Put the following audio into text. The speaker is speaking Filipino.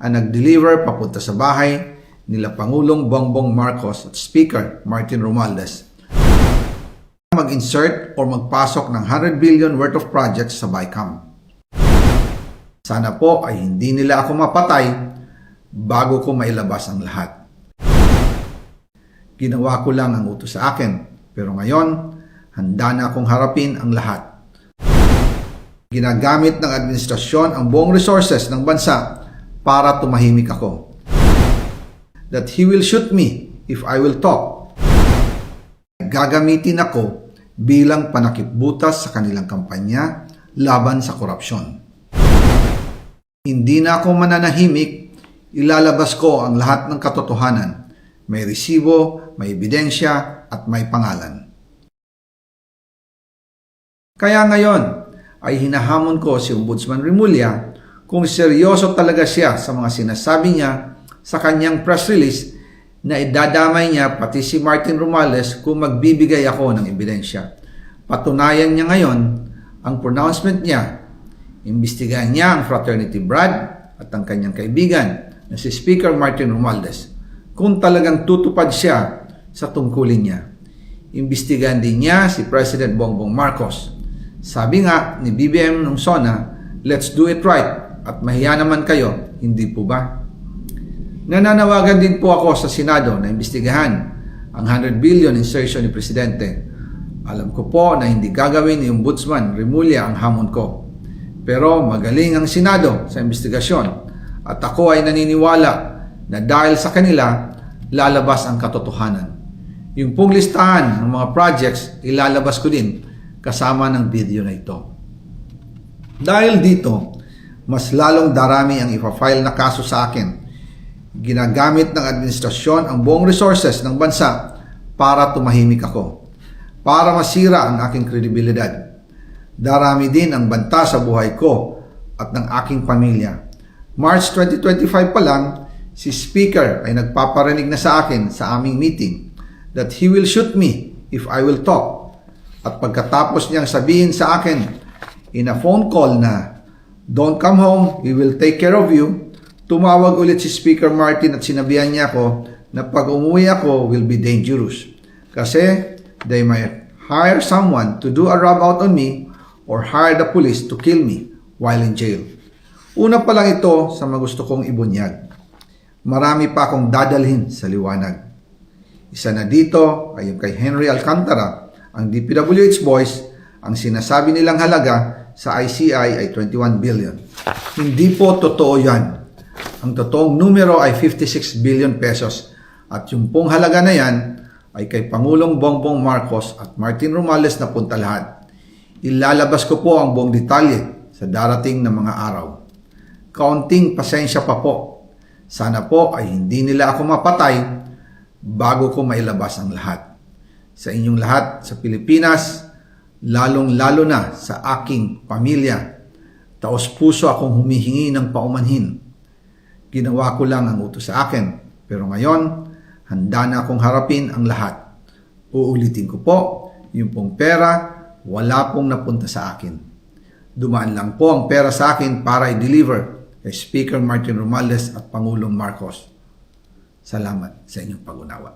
ang nag-deliver papunta sa bahay nila Pangulong Bongbong Marcos at Speaker Martin Romualdez mag-insert o magpasok ng 100 billion worth of projects sa BICAM. Sana po ay hindi nila ako mapatay bago ko mailabas ang lahat. Ginawa ko lang ang utos sa akin, pero ngayon, handa na akong harapin ang lahat. Ginagamit ng administrasyon ang buong resources ng bansa para tumahimik ako. That he will shoot me if I will talk. Gagamitin ako bilang panakipbutas sa kanilang kampanya laban sa korupsyon. Hindi na ako mananahimik, ilalabas ko ang lahat ng katotohanan. May resibo, may ebidensya, at may pangalan. Kaya ngayon ay hinahamon ko si Ombudsman Remulla kung seryoso talaga siya sa mga sinasabi niya sa kanyang press release na idadamay niya pati si Martin Romualdez kung magbibigay ako ng ebidensya. Patunayan niya ngayon ang pronouncement niya. Imbestigahan niya ang fraternity Brad at ang kanyang kaibigan na si Speaker Martin Romualdez kung talagang tutupad siya sa tungkulin niya. Imbestigahan din niya si President Bongbong Marcos. Sabi nga ni BBM nung SONA, let's do it right at mahiya naman kayo, hindi po ba? Nananawagan din po ako sa Senado na imbestigahan ang 100 billion insertion ni Presidente. Alam ko po na hindi gagawin ni Ombudsman Remulla ang hamon ko. Pero magaling ang Senado sa investigasyon at ako ay naniniwala na dahil sa kanila, lalabas ang katotohanan. Yung pong listahan ng mga projects, ilalabas ko din kasama ng video na ito. Dahil dito, mas lalong darami ang ipafile na kaso sa akin. Ginagamit ng administrasyon ang buong resources ng bansa para tumahimik ako, para masira ang aking kredibilidad. Darami din ang banta sa buhay ko at ng aking pamilya. March 2025 pa lang, si Speaker ay nagpaparinig na sa akin sa aming meeting that he will shoot me if I will talk. At pagkatapos niyang sabihin sa akin in a phone call na don't come home, we will take care of you, tumawag ulit si Speaker Martin at sinabihan niya ako na pag umuwi ako will be dangerous kasi they might hire someone to do a rub out on me or hire the police to kill me while in jail. Una pa lang ito sa magusto kong ibunyag. Marami pa akong dadalhin sa liwanag. Isa na dito ay yung kay Henry Alcantara, ang DPWH boys, ang sinasabi nilang halaga sa ICI ay 21 billion. Hindi po totoo yan. Ang totoong numero ay 56 billion pesos at yung pong halaga na yan ay kay Pangulong Bongbong Marcos at Martin Romualdez na punta lahat. Ilalabas ko po ang buong detalye sa darating na mga araw. Kaunting pasensya pa po. Sana po ay hindi nila ako mapatay bago ko mailabas ang lahat. Sa inyong lahat sa Pilipinas, lalong-lalo na sa aking pamilya, taos-puso akong humihingi ng paumanhin. Ginawa ko lang ang utos sa akin, pero ngayon, handa na akong harapin ang lahat. Uulitin ko po, yung pong pera, wala pong napunta sa akin. Dumaan lang po ang pera sa akin para i-deliver kay Speaker Martin Romualdez at Pangulong Marcos. Salamat sa inyong pag-unawa.